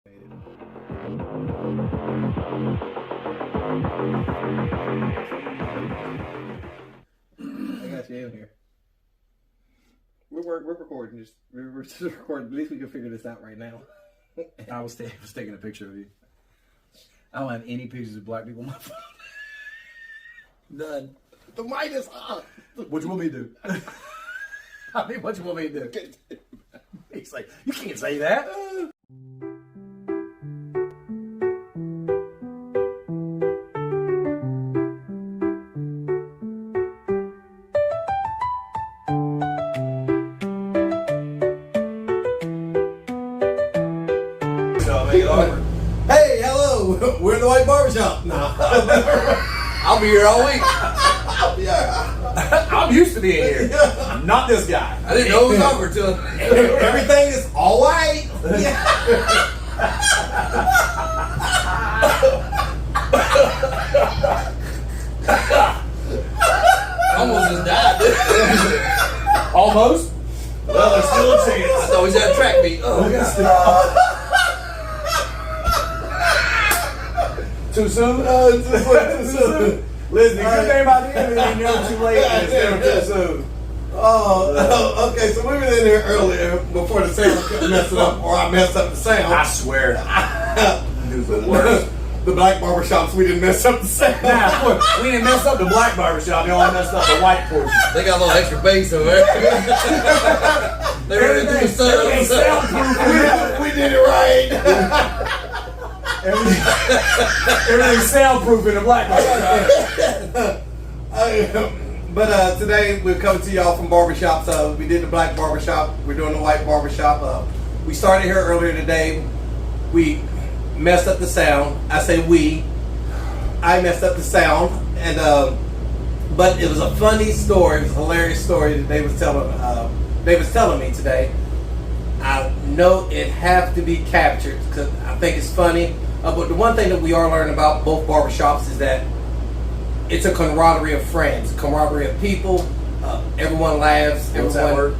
I got you in here. We're recording. We're just recording. At least we can figure this out right now. I was taking a picture of you. I don't have any pictures of black people on my phone. None. The mic is on. What you want me to do? I mean, what you want me to do? He's like, you can't say that. Hey, hello. We're in the white barbershop. Nah. I'll be here all week. Yeah. I'm used to being here. Not this guy. I didn't know it was over till Everything is all white. almost just died. Dude. Almost? Well, there's still a chance. I thought we was at a track meet. Oh, Too soon? Too soon. Listen, the good thing about the end is you never too late and it's never too soon. Oh, okay. So we were in here earlier before the sound messed it up, or I messed up the sound. I swear. Dude, the worst. The black barbershops, we didn't mess up the sound. Nah, of course, we didn't mess up the black barbershop. We only messed up the white portion. they got a little extra bass over there. They were in the sun. Everything's soundproof. We did it right. Everything's soundproof in the black barbershop. But today we're coming to y'all from barbershops. We did the black barbershop. We're doing the white barbershop. We started here earlier today. We messed up the sound. I say we. I messed up the sound, and but it was a funny story. It was a hilarious story that they was telling me today. I know it have to be captured because I think it's funny. But the one thing that we are learning about both barbershops is that it's a camaraderie of friends, camaraderie of people. Everyone laughs. What's that word?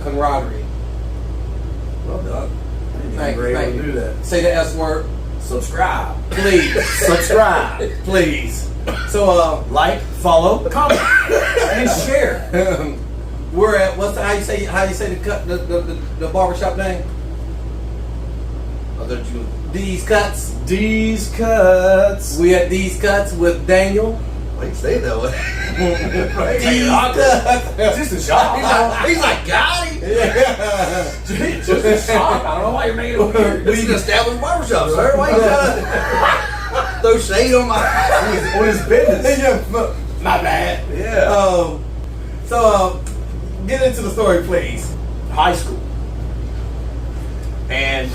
Camaraderie. Well done. Thank you. Able to do that. Say the S word. Subscribe. Please. Subscribe. Please. So, Like, follow, comment, and share. we're at how you say the barbershop name? I thought you. These Cuts. These Cuts. We at These Cuts with Daniel. Why you say it that way? These Cuts. Just a shock. He's like, got him. Just a shock. I don't know why you're making it weird. He's an established barbershop, sir. Why you gotta throw shade on my On his business. My bad. Yeah. So get into the story, please. High school. And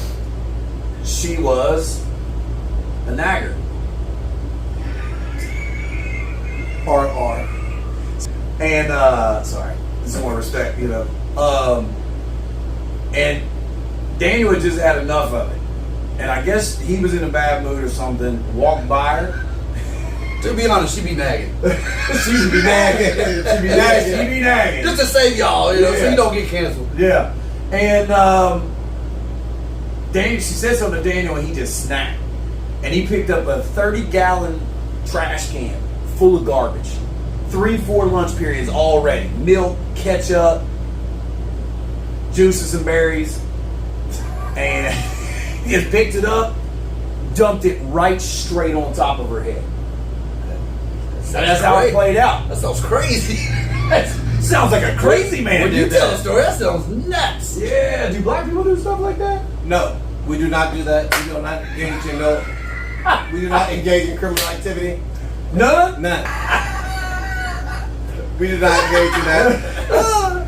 she was a nagger. R. And sorry, some more respect, you know. And Daniel had just had enough of it. And I guess he was in a bad mood or something, walked by her. To be honest, she be nagging. She'd be nagging. She'd be nagging. Just to save y'all, you know, so you don't get canceled. Yeah. And Daniel, she said something to Daniel and he just snapped. And he picked up a 30-gallon trash can full of garbage. 3-4 lunch periods already. Milk, ketchup, juices and berries. And he just picked it up, dumped it right straight on top of her head. That's how it played out. That sounds crazy. That sounds like a crazy man When you did tell that. the story, that sounds nuts. Yeah, do black people do stuff like that? No, we do not do that. We do not engage in we do not engage in criminal activity. None? None. We do not engage in that.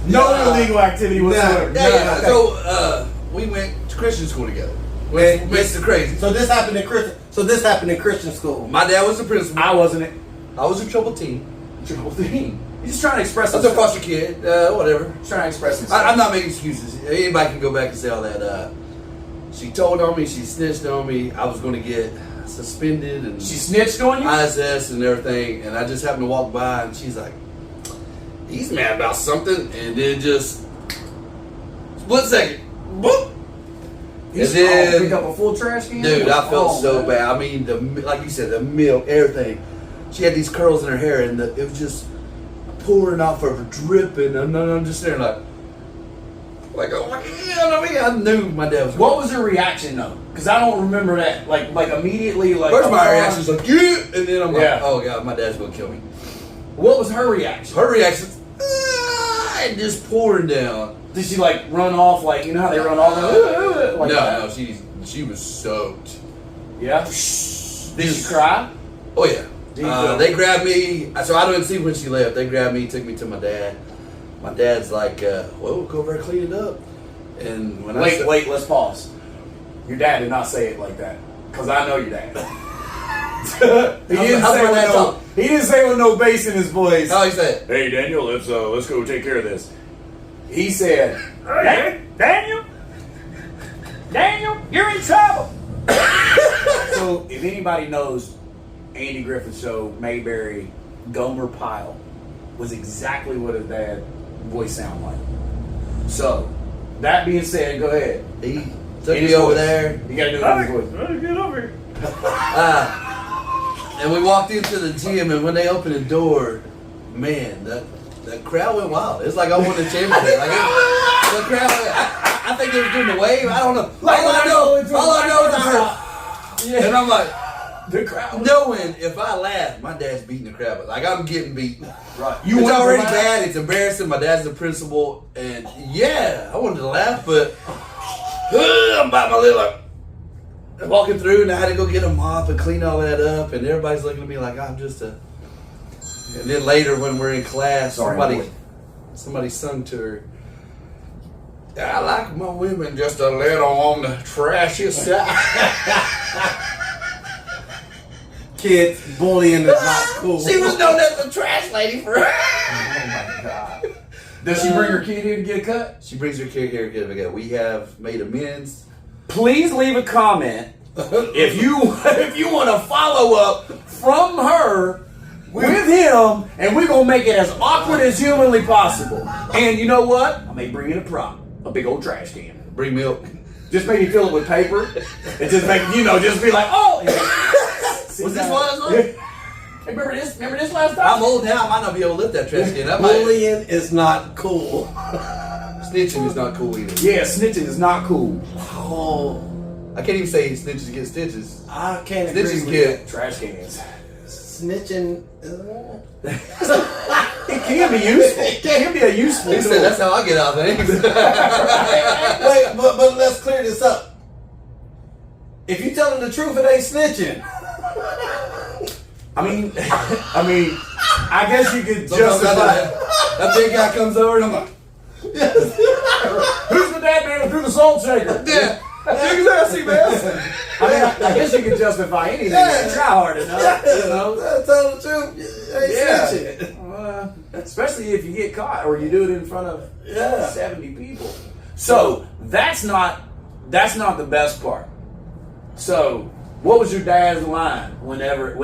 No illegal activity whatsoever. Yeah. So we went to Christian school together. It's crazy. So this happened in Christian. So this happened in Christian school. My dad was the principal. I wasn't it. I was a troubled teen. Trouble thing. He's just trying to express I was a himself. foster kid. Whatever. He's trying to express himself. I'm not making excuses. Anybody can go back and say all that. She told on me. She snitched on me. I was going to get suspended and She snitched on you? ISS and everything. And I just happened to walk by and she's like, he's mad about something. And then just split second. Boop. He's pick up a full trash can? Dude, I felt so man. bad. I mean, like you said, the milk, everything. She had these curls in her hair, and it was just pouring off of her, dripping. And I'm just there like, oh my God, I knew my dad was. What was her reaction though? Because I don't remember that. Like immediately, like. First, my reaction was like, yeah, and then I'm like, Yeah. oh God, my dad's gonna kill me. What was her reaction? Her reaction, and just pouring down. Did she like run off? Like, you know how they run off? Like No, she was soaked. Yeah. Did she cry? Oh yeah. Did They grabbed me. So I didn't see when she left. They grabbed me, took me to my dad. My dad's like, well, go over and clean it up. And when wait, let's pause. Your dad did not say it like that, because I know your dad. He didn't say with no bass in his voice. How he said? Hey Daniel, let's go take care of this. He said, hey, Daniel, you're in trouble. So if anybody knows Andy Griffith's show, Mayberry, Gomer Pyle was exactly what his dad's voice sounded like. So that being said, go ahead. He took me over there. You gotta do it in his voice. Get over here. And we walked into the gym, and when they opened the door, man, the crowd went wild. It's like I won the championship. The crowd, I think they were doing the wave. I don't know. All I know is I heard. Yeah. And I'm like, the crowd. Knowing if I laugh, my dad's beating the crowd. Like, I'm getting beaten. Right. It's already bad. It's embarrassing. My dad's the principal. And yeah, I wanted to laugh, but I'm about my little walking through, and I had to go get a mop and clean all that up. And everybody's looking at me like I'm just a. And then later when we're in class, somebody sung to her, I like my women just a little on the trashy side. Kids, bullying is not cool. She was known as the trash lady for Oh my God. Does she bring her kid in to get a cut? She brings her kid here to get a cut. We have made amends. Please leave a comment if you want to follow up from her with him, and we're going to make it as awkward as humanly possible. And you know what? I may bring in a prop, a big old trash can. Bring milk. Just maybe fill it with paper, and just make, just be like, oh. Was this last night? Hey, remember this last time? I'm old now. I might not be able to lift that trash can. Bullying is not cool. Snitching is not cool either. Yeah, snitching is not cool. Oh, I can't even say snitches get stitches. I can't agree Snitches with get Trash cans. snitching. It can be useful. It can be a useful He tool. said that's how I get out of things. Wait, but let's clear this up. If you telling the truth, it ain't snitching. I mean, I guess you could Sometimes justify. that big guy comes over and I'm like, Who's the dad man who threw the salt shaker? yeah, exactly, man. I guess you could justify anything. Yeah. If you try hard enough, Tell the truth, it ain't Yeah. snitching. Especially if you get caught or you do it in front of Yeah. 70 people. So that's not the best part. So what was your dad's line whenever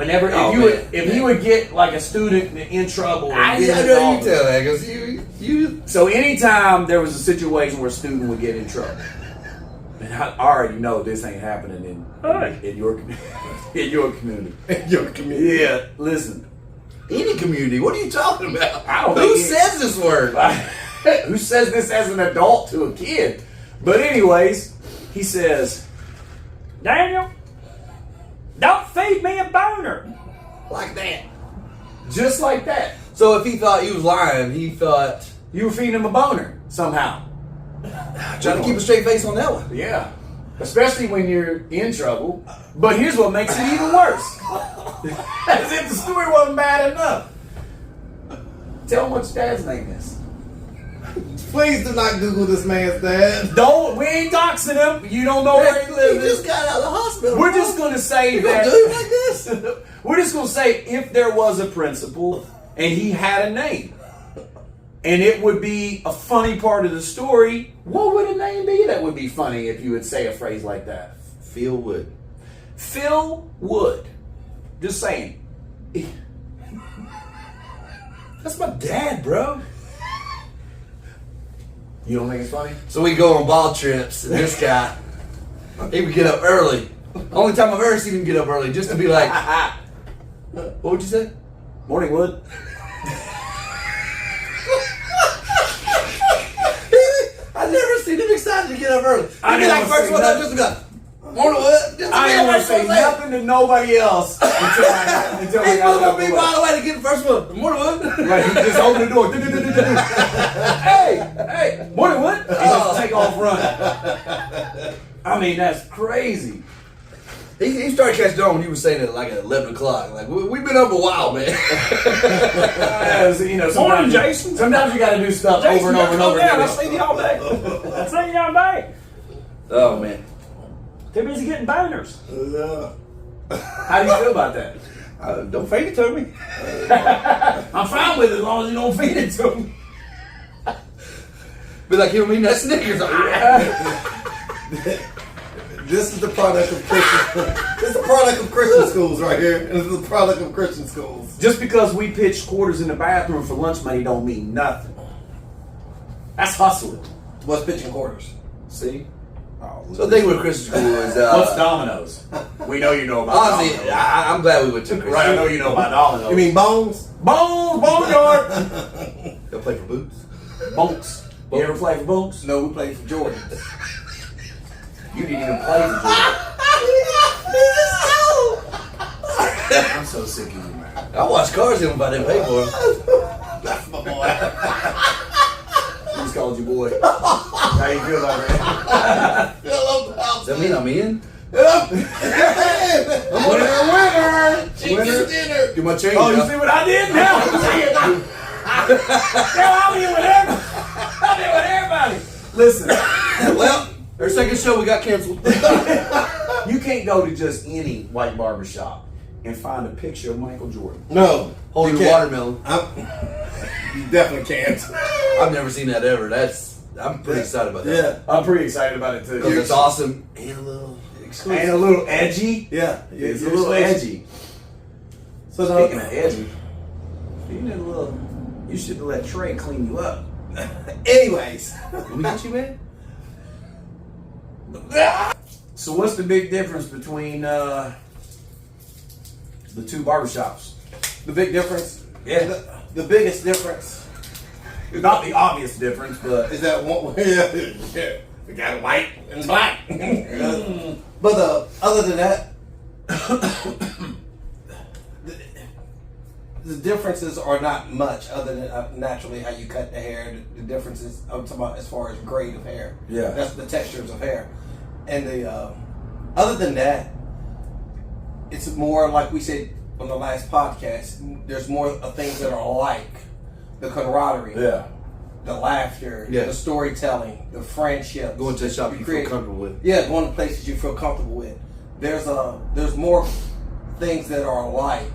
if he would get like a student in trouble? I know you tell that because you. So anytime there was a situation where a student would get in trouble, and I already know this ain't happening in your in your community. Your community. Yeah, listen. Any community? What are you talking about? I don't Who think says this word? Who says this as an adult to a kid? But anyways, he says, Daniel, don't feed me a boner. Like that. Just like that. So if he thought he was lying, he thought You were feeding him a boner somehow. trying to keep a straight face on that one. Yeah. Especially when you're in trouble. But here's what makes it even worse. As if the story wasn't bad enough. Tell him what your dad's name is. Please do not Google this man's dad. We ain't doxing him. You don't know where he He lives. just got out of the hospital. We're just going to say You that. gonna do him like this? We're just going to say if there was a principal and he had a name, and it would be a funny part of the story, what would a name be that would be funny if you would say a phrase like that? Phil Wood. Phil Wood. Just saying. That's my dad, bro. You don't think it's funny? So we go on ball trips, and this guy, He would get up early. Only time I've ever seen him get up early, just to be like, what would you say? Morning, Wood. I've never seen him excited to get up early. I He'd be didn't like, wanna first say one up, nothing. just go, morning, what? Just I didn't want to say nothing to nobody else until I He got moved out me the by way. the way to get the first one. Morning, what? Like, he just opened the door. Hey, morning, Wood. He just take off running. I mean, that's crazy. He started catching on when he was saying it like at 11 o'clock. Like, we've been up a while, man. You know, Morning, Jason. Sometimes you got to do stuff over and over and over Down. I again. seen you all day. I seen you all day. Oh, man. Too busy getting boners. How do you feel about that? Don't feed it to me. I'm fine with it as long as you don't feed it to me. Be like him eating that Snickers. This is the product of Christian. This is the product of Christian schools right here. This is the product of Christian schools. Just because we pitch quarters in the bathroom for lunch money don't mean nothing. That's hustling. What's pitching quarters? See? Oh, So the thing with Christian school is, what's Domino's? We know you know about honestly, Domino's. I'm glad we went to Christian. Right, I know you know about Domino's. You mean bones? Bones, Boneyard. They'll play for boots. Bonks. You ever play for Bonks? No, we played for Jordans. You didn't even play for Jordan. I'm so sick of you, man. I watch cars in about that pay for them. That's my boy. He just called you boy. How you feel about that? Does that mean I'm in? Winner! Chicken dinner. Get my change. Oh, you up. see what I did? Now I'm saying now I'm in with everybody. I'm in with everybody. Listen, Well, our second show we got canceled. you can't go to just any white barbershop and find a picture of Michael Jordan. No. Holding you can't. watermelon. You definitely can't. I've never seen that ever. I'm pretty excited about that. Yeah. I'm pretty excited about it too. Because it's awesome and a little exclusive. And a little edgy. Yeah. It's a little edgy. So Speaking of edgy, you should let Trey clean you up. anyways. Let me get you, man. So what's the big difference between the two barbershops? The big difference? Yeah. The biggest difference Not the obvious difference, but is that one yeah, we got white and black. But other than that, the differences are not much other than naturally how you cut the hair. The differences I'm talking about as far as grade of hair. Yeah. That's the textures of hair. And the other than that, it's more like we said on the last podcast, there's more of things that are alike. The camaraderie. yeah. The laughter, Yeah. the storytelling, the friendship. Going to a shop you feel comfortable with. Yeah, going to places you feel comfortable with. There's more things that are alike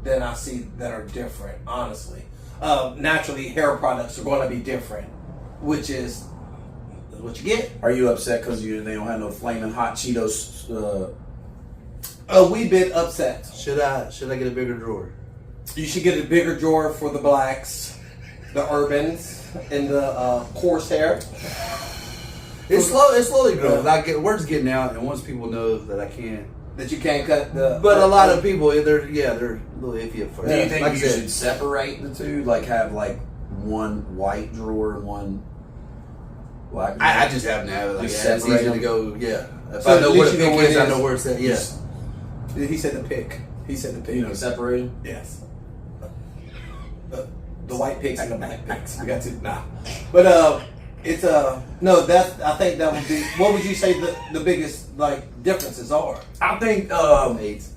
than I see that are different, honestly. Naturally, hair products are going to be different, which is what you get. Are you upset because they don't have no flaming hot Cheetos? A wee bit upset. Should I get a bigger drawer? You should get a bigger drawer for the blacks, the urbans, and the coarse hair. It's slowly growing. Word's getting out, and once people know that I can't. That you can't cut the. But a lot of people, they're a little iffy at first. Do you think Like you I said, should separate the two? Like have like one white drawer and one black drawer? I just happen to have it. Like, Just yeah, it's separate easier them? to go. Yeah, if So I know at where least the you know pick where it is, I is. know where it's at. Yes. He said the pick. He said the pick. You know, separate them? Yes. The white pigs and the black pigs. We got to but it's no. That's I think that would be. What would you say the biggest like differences are? I think AIDS.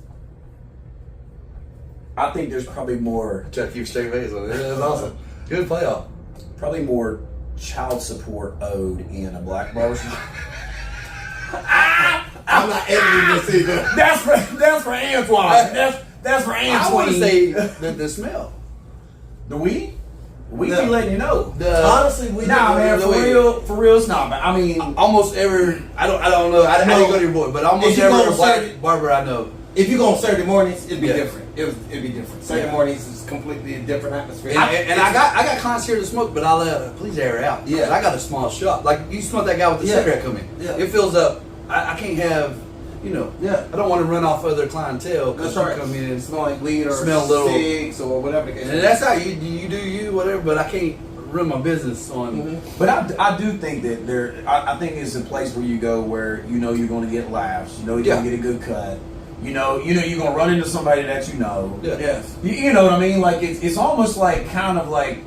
I think there's probably more Try to keep straight face on it. That's awesome. Good playoff. probably more child support owed in a black barbershop. I'm not editing this either. That's for Antoine. That's for Antoine. I want to say the smell. the weed. We No. be letting you know. Honestly, we Nah, didn't man, really- for real, it's not. Man. I mean, Almost every I don't know. I didn't go to your boy, but almost If you every go black Saturday- barber I know. If you go on Saturday mornings, it'd be Yeah. different. it'd be different. Sunday mornings is completely a different atmosphere. And I got clients here to smoke, but I'll please air out. Yeah. I got a small shop. Like you smell that guy with the cigarette come in. Yeah. It fills up. I can't have, Yeah. I don't want to run off other clientele That's because right. you come in and Smell like weed or smell little cigs or whatever the case. and that's how you do you, whatever, but I can't run my business on. But I do think that I think it's a place where you go where you know you're going to get laughs, you know you're going to get a good cut, you know you're going to run into somebody that you know. Yeah. Yes. You know what I mean? Like it's almost like kind of like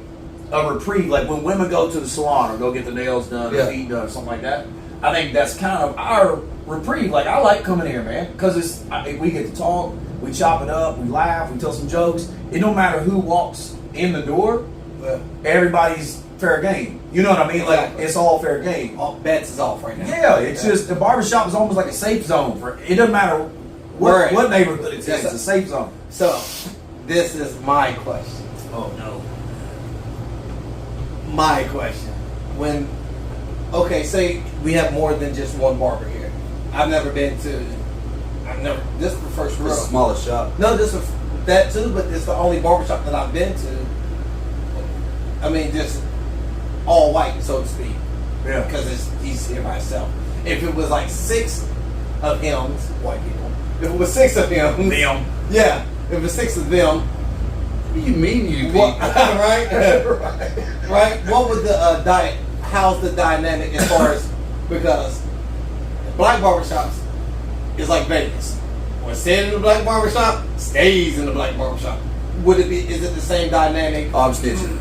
a reprieve, like when women go to the salon or go get the nails done or feet done or something like that. I think that's kind of our reprieve. Like I like coming here, man, because we get to talk, we chop it up, we laugh, we tell some jokes. It don't matter who walks in the door, everybody's fair game. You know what I mean? Like it's all fair game. All bets is off right now. Yeah, it's just the barbershop is almost like a safe zone for it. Doesn't matter what neighborhood it's in. It's a safe zone. So, this is my question. Oh no. My question. Say we have more than just one barber here. This is the first The row. smallest shop. No, that too, but it's the only barbershop that I've been to. I mean, just all white, so to speak. Yeah. Because he's here by himself. If it was like 6 of him, white people. If it was 6 of him. Them. Yeah. If it was 6 of them. What do you mean you people? Right? Right? What would the how's the dynamic as far as, because black barbershops is like Vegas. What's said in the black barbershop stays in the black barbershop. Is it the same dynamic? Oh, I'm snitching.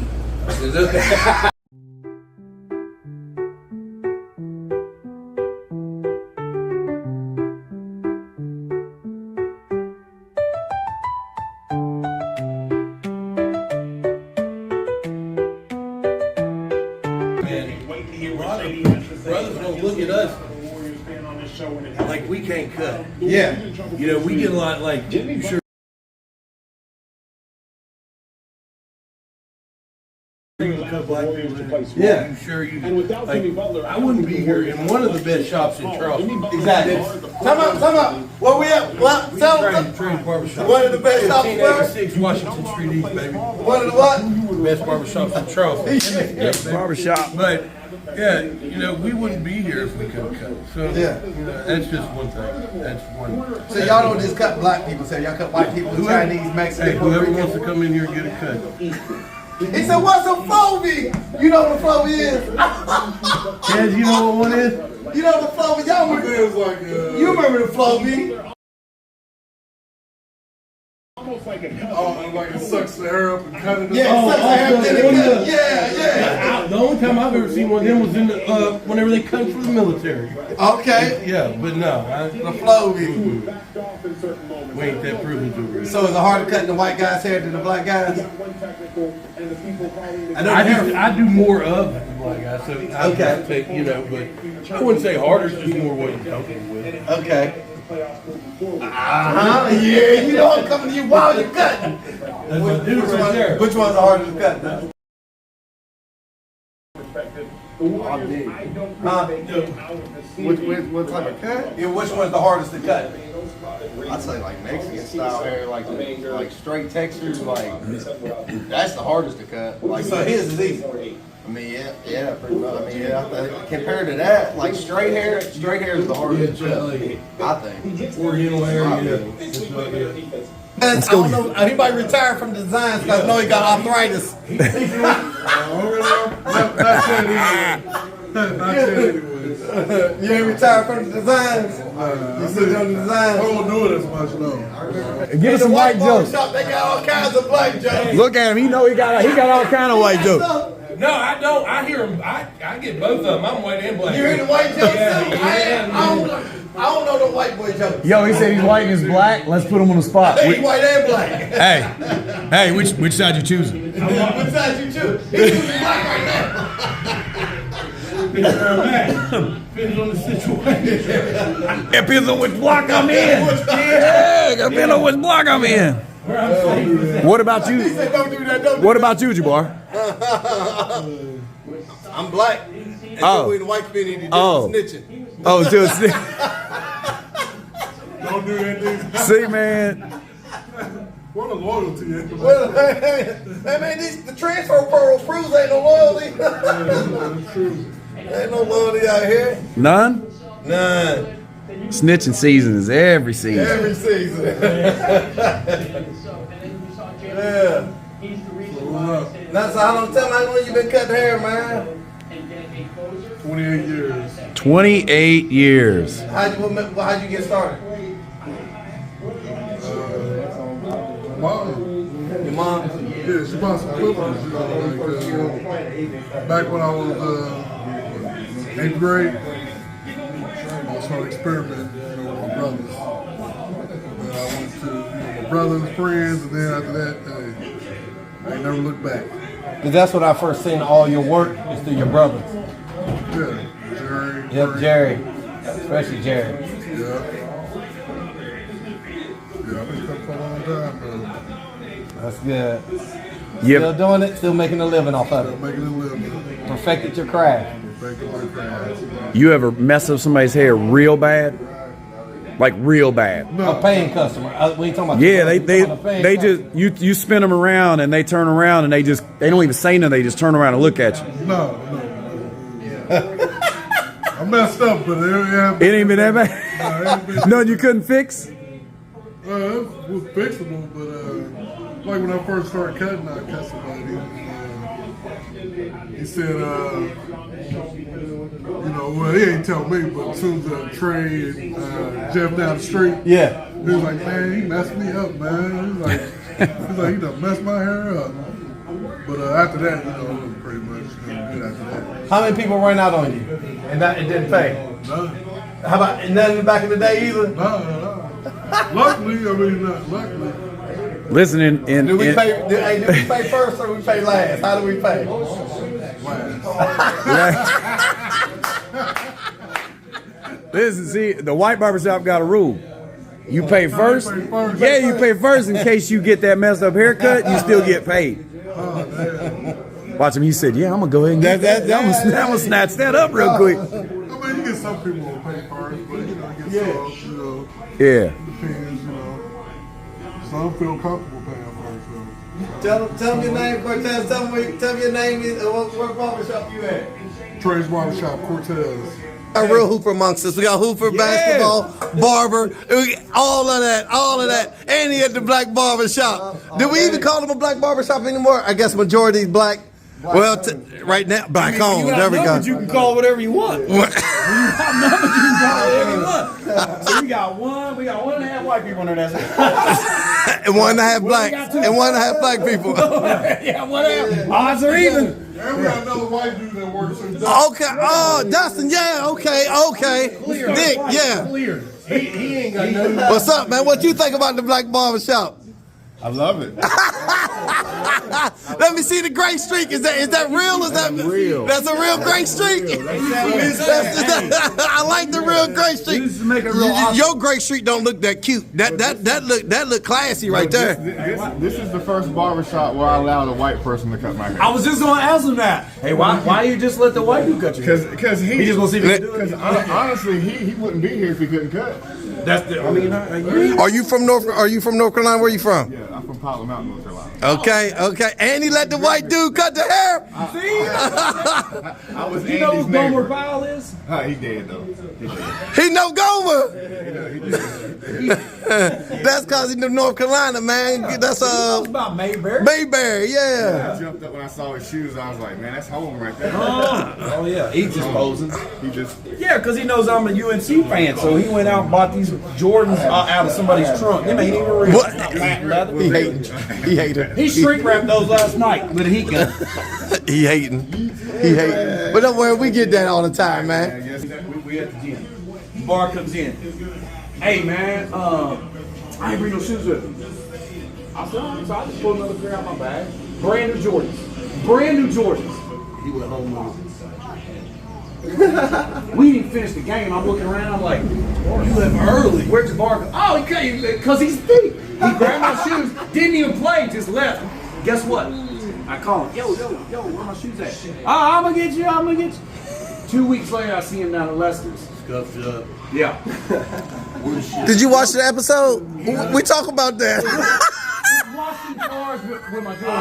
Brothers gonna look at us like we can't cut. Yeah. You know, we get a lot like sure. Cut black people in. Yeah. You sure you like, I wouldn't be here in one of the best shops in Charleston. Exactly. Time out. Where we at? What? Train barbershop. One of the best shops where? 1886 Washington Street East, baby. One of the what? Best barbershops in Charleston. Yeah, barbershop. But yeah, you know, we wouldn't be here if we couldn't cut. So Yeah. you know, that's just one thing. That's one. So y'all don't just cut black people, so y'all cut white people, Chinese, Mexican, Hey, Puerto whoever Rican. wants to come in here and get a cut. He said, what's a phobie? You know what a phobie is? Tez, you know what one is? You know what a phobie? Y'all remember? You remember the phobie? Oh, like it sucks the hair up and cut it up. Yeah. The only time I've ever seen one of them was in the whenever they cut for the military. Okay. Yeah, but no, The phobie. we ain't that privileged over here. So is it harder cutting the white guy's hair than the black guys? I do more of the black guy, so I Okay. would take, you know, but I wouldn't say harder, it's just more what you're comfortable with. Okay. Yeah, you know I'm coming to you while you're cutting. That's what I do right there. Which one's harder to cut now? What type of cut? Yeah, which one's the hardest to cut? I'd say like Mexican style hair, like straight textures, like that's the hardest to cut. Like, So his is easy. I mean, yeah, pretty much. I mean, yeah, compared to that, like straight hair is the hardest to cut. I think. Oriental hair, yeah. It's I don't know. Anybody retired from designs because I know he got arthritis. You ain't retired from the designs. You still doing the designs. I don't do it as much though. Give us some white jokes. Shop, they got all kinds of black jokes. Look at him. He know he got all kind of white jokes. No, I don't. I hear them. I get both of them. I'm white and black. You hear the white jokes Yeah, too? yeah. I don't know the white boy jokes. Yo, he said he's white and he's black. Let's put him on the spot. Hey, white and black. Hey, which side you choosing? Which side you choose? He's choosing black right now. Depends on the situation. Depends on which block I'm in. Yeah, depends on which block I'm in. What about you? He said, don't do that. Don't do What about you, Jabbar? I'm black. And Oh. people in the white community Oh. snitching. Oh, just Don't do that, dude. see, man. What a loyalty is. Well, I mean, the transfer portal proves ain't no loyalty. Ain't no loyalty out here. None? None. Snitching season is every season. Every season. Yeah. That's how long. Tell me how long you been cutting hair, man. 28 years. 28 years. How'd you get started? Mom. Your mom. Yeah, she bought some clippers. Back when I was 8th grade, I was trying to experiment, with my brothers. And I went to my brother's friends, and then after that, I ain't never looked back. Cause that's when I first seen all your work is through your brothers. Yeah, Jerry. Yep, Jerry. Especially Jerry. Yeah. Yeah, I've been cutting for a long time, bro. That's good. Yep. Still doing it, still making a living off of Still it. making a living. Perfected your craft. Perfecting my craft. You ever mess up somebody's hair real bad? Like real bad? A paying customer. We ain't talking about. Yeah, a paying they customer. just you spin them around and they turn around and they don't even say nothing. They just turn around and look at you. No. I messed up, but It ain't been that bad. Nothing you couldn't fix. It was fixable, but like when I first started cutting, I cut somebody. He said, well, he ain't tell me, but as soon as Trey and Jeff down the street, Yeah. he was like, man, he messed me up, man. He's like, he done messed my hair up. But after that, it was pretty much good after that. How many people ran out on you, and that it didn't pay? None. How about nothing back in the day either? No. Luckily, not luckily. Listen, Do we pay first or we pay last? How do we pay? Listen, see, the white barbershop got a rule. You pay first. pay first. Yeah, you pay first in case you get that messed up haircut. You still get paid. Watch him. He said, "Yeah, I'm gonna go ahead and get that. I'm gonna snatch that up real quick." I mean, you get some people who pay first, but you get some, Yeah. depends, Some feel comfortable paying first. Tell me your name, Cortez. Tell me your name. What barbershop you at? Trey's Barbershop, Cortez. A real hooper amongst us. We got hooper, basketball, barber, all of that. And he at the black barbershop. Do we even call him a black barbershop anymore? I guess majority is black. Well, right now, black on. There we go. You can call it whatever you want. What? So we got one and a half white people in there. That's it. And 1.5 black. And 1.5 black people. Yeah, whatever. Odds are even. And we got another white dude that works in Okay. Oh, Dustin. Yeah. Okay. Dick. Yeah. He ain't got nothing. What's up, man? What you think about the black barbershop? I love it. Let me see the gray streak. Is that real? Is that real? That's a real gray streak. I like the real gray streak. Make it real awesome. Your gray streak don't look that cute. That look classy right there. This is the first barbershop where I allowed a white person to cut my hair. I was just gonna ask him that. Hey, why you just let the white dude cut your hair? Because He just wants to see if he can do it. Because honestly, he wouldn't be here if he couldn't cut. That's the. I mean, Are you from North Carolina? Where you from? Yeah, I'm from Pottle Mountain, North Carolina. Okay. And he let the white dude cut the hair. I was you know Andy's who Gomer neighbor. Powell is? He dead though. He dead. He no Gomer. He dead. That's cause he's from North Carolina, man. That's It's about Mayberry. Bayberry. Yeah. I jumped up when I saw his shoes. I was like, man, that's home right there. Oh yeah, he's just posing. He just. Yeah, because he knows I'm a UNC fan, so he went out and bought these Jordans out of somebody's trunk. Them ain't even real. What? It's not patent leather. He hating. He shrink wrapped those last night with a heat gun. He hating. But don't worry, we get that all the time, man. We at the gym. Bar comes in. Hey man, I ain't bring no shoes with me. I said, all right, so I just pulled another pair out of my bag. Brand new Jordans. He went home with We didn't finish the game. I'm looking around. I'm like, you left early. Where'd your bar go? Oh, he came because he's thick. He grabbed my shoes, didn't even play, just left. Guess what? I call him, yo, where my shoes at? I'm gonna get you. 2 weeks later, I see him down at Lester's. Scuffed up. Yeah. Did you watch the episode? We talk about that. cars with my jewelry.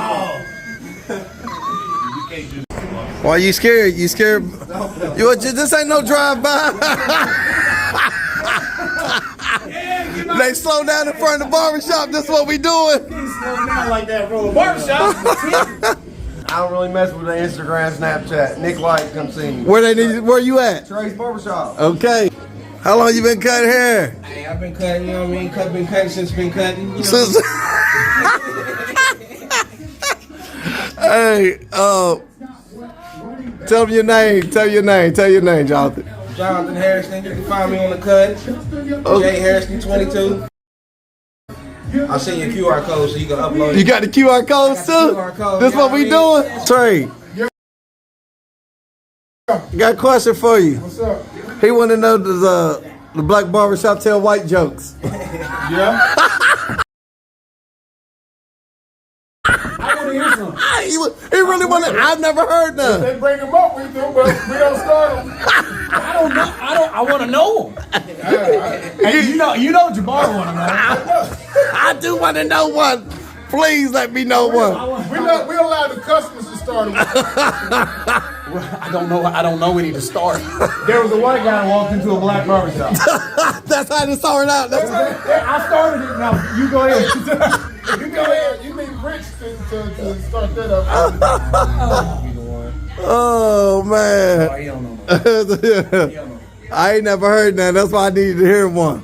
Why you scared? You scared? This ain't no drive-by. They slow down in front of the barbershop. That's what we doing. Slow down like that for a barbershop. I don't really mess with the Instagram, Snapchat. Nick Light, come see me. Where you at? Trey's Barbershop. Okay. How long you been cutting hair? Hey, I've been cutting, you know what I mean? Been cutting since been cutting. You know. Hey, tell me your name. Tell your name, Jonathan. Jonathan Harrison, you can find me on the cut. Jay Harrison 22. I'll send you a QR code so you can upload it. You got the QR codes too? QR code, This you know what we what doing? Trey. Got a question for you. What's up? He want to know does the black barbershop tell white jokes? Yeah. I want to hear some. He really want to. I've never heard none. They bring them up, we do, but we don't start them. I don't know. I want to know them. Hey, you know Jabbar want to know. I do want to know one. Please let me know one. We allow the customers to start them. I don't know any to start. There was a white guy who walked into a black barbershop. That's how it started out. I started it. Now you go ahead. You go ahead. You need Rich to start that up. Oh man. He don't know. I ain't never heard that. That's why I needed to hear one.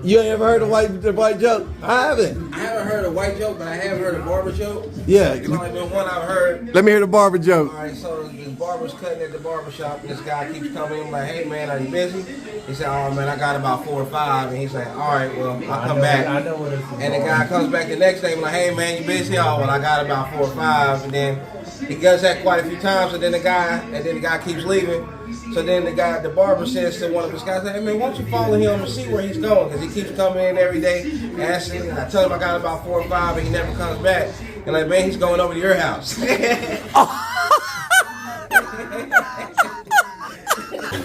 You ain't ever heard a white joke? I haven't. I haven't heard a white joke, but I have heard a barber joke. Yeah. There's only been one I've heard. Let me hear the barber joke. All right, so this barber's cutting at the barbershop, and this guy keeps coming in like, hey man, are you busy? He said, oh man, I got about 4 or 5. And he's like, all right, well, I'll come back. I know what it is. And the guy comes back the next day and like, hey man, you busy? Oh, well, I got about 4 or 5. And then he does that quite a few times, and then the guy keeps leaving. So then the barber says to one of his guys, hey man, why don't you follow him and see where he's going? Because he keeps coming in every day, asking. And I tell him I got about 4 or 5, and he never comes back. And like, man, he's going over to your house.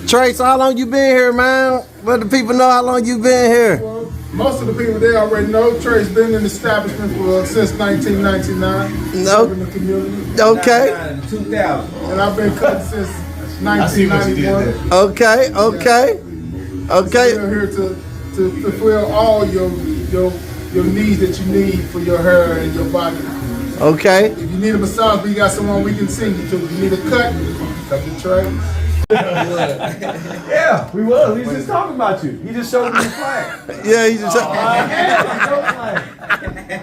Trey, so how long you been here, man? Let the people know how long you been here. Well, most of the people there already know Trey's been in the establishment since 1999. No. In the community. Okay. 2000. And I've been cutting since 1991. Okay. We're here to fulfill all your needs that you need for your hair and your body. Okay. If you need a massage, we got someone we can send you to. If you need a cut, come to Trey. Yeah, we was. We was just talking about you. He just showed me the flag. Yeah, he just.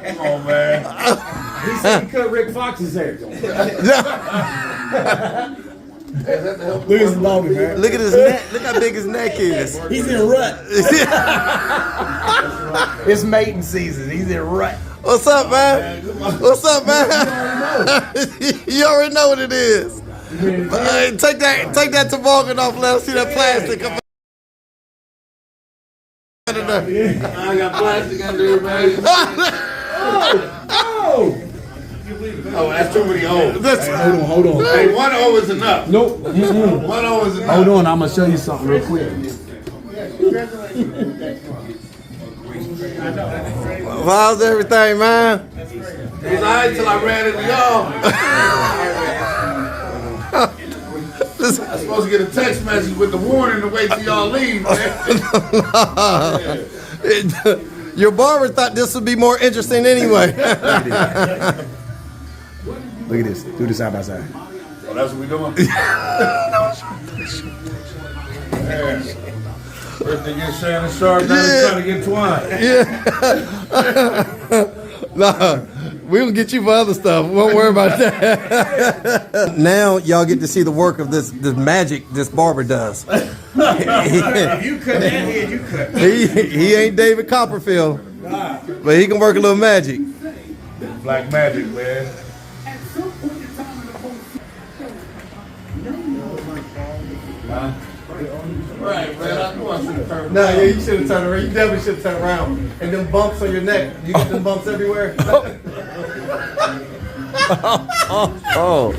Come on, man. He said he cut Rick Fox's hair. Look at his longer, man. Look at his neck. Look how big his neck is. He's in rut. It's mating season. He's in rut. What's up, man? What's up, man? You already know what it is. Take that toboggan off. Let us see that plastic. I got plastic under here, man. Oh, that's too many O's. Hold on. Hey, 1 O is enough. Nope. 1 O is enough. Hold on, I'm gonna show you something real quick. How's everything, man? It was alright till I ran into y'all. I'm supposed to get a text message with the warning to wait till y'all leave, man. Your barber thought this would be more interesting anyway. Look at this. Do this side by side. Oh, that's what we doing? First they get Shannon Sharp, now they're trying to get Twine. Yeah. Nah, we'll get you for other stuff. Won't worry about that. Now y'all get to see the work of this magic this barber does. If you cut that head, you cut. He ain't David Copperfield, but he can work a little magic. Black magic, man. Right, man. I knew I should have turned. No, yeah, you should have turned around. You definitely should have turned around. And them bumps on your neck. You get them bumps everywhere. Oh.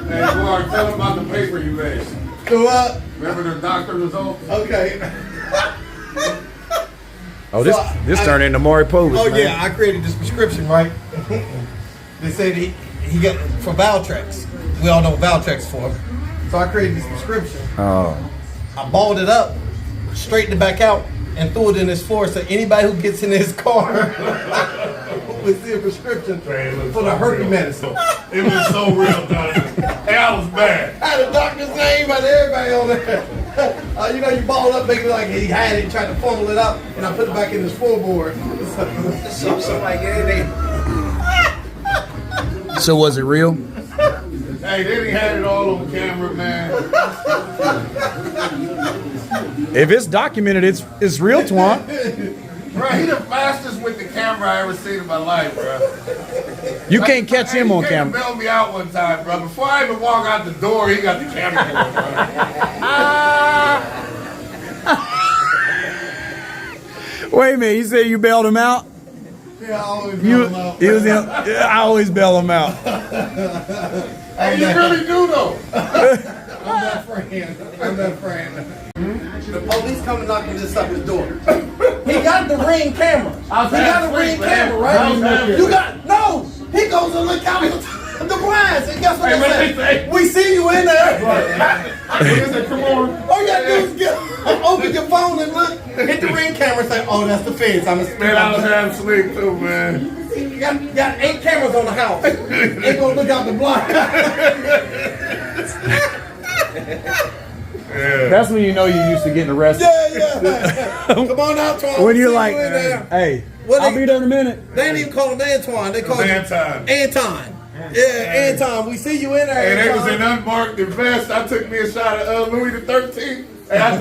Hey, Mark, tell them about the paper you made. Go up. Remember the doctor results? Okay. Oh, this turned into Maury Povich. Oh man. yeah, I created this prescription, right? They said he got for Valtrex. We all know what Valtrex is for. So I created this prescription. Oh. I balled it up, straightened it back out, and threw it in his floor. So anybody who gets in his car will see a prescription for the herpes medicine. It was so real, Jonathan. Hey, I was bad. I had the doctor's name and everybody on there. You know, you ball it up, making it like he had it, tried to fumble it up, and I put it back in his floorboard. So like anything. So was it real? Hey, they had it all on camera, man. If it's documented, it's real, Twan. Bro, he the fastest with the camera I ever seen in my life, bro. You can't catch him on He camera. bailed me out one time, bro. Before I even walk out the door, he got the camera going, bro. Wait a minute, you said you bailed him out? Yeah, I always You, bail him out. he was in, yeah, I always bail him out. Hey, you really do, though. I'm that friend. The police come to knock on this up his door. He got the Ring camera. He got a Ring camera, right? You got no. He goes and look out the blinds, and guess what they say? We see you in there. Come on. All you gotta do is open your phone and look, hit the Ring camera, and say, "Oh, that's the feds." I'm a Man, I was having slick, too, man. You got 8 cameras on the house. Ain't gonna look out the blind. That's when you know you're used to getting arrested. Yeah. Come on out, Twan. When you're See like, you in there. hey, What I'll they- be there in a minute. They ain't even call him Antoine. They call him Anton. Anton. Yeah, Anton. We see you in there. Hey, they was Anton. in unmarked vest. I took me a shot of Louis the 13th. Hey, I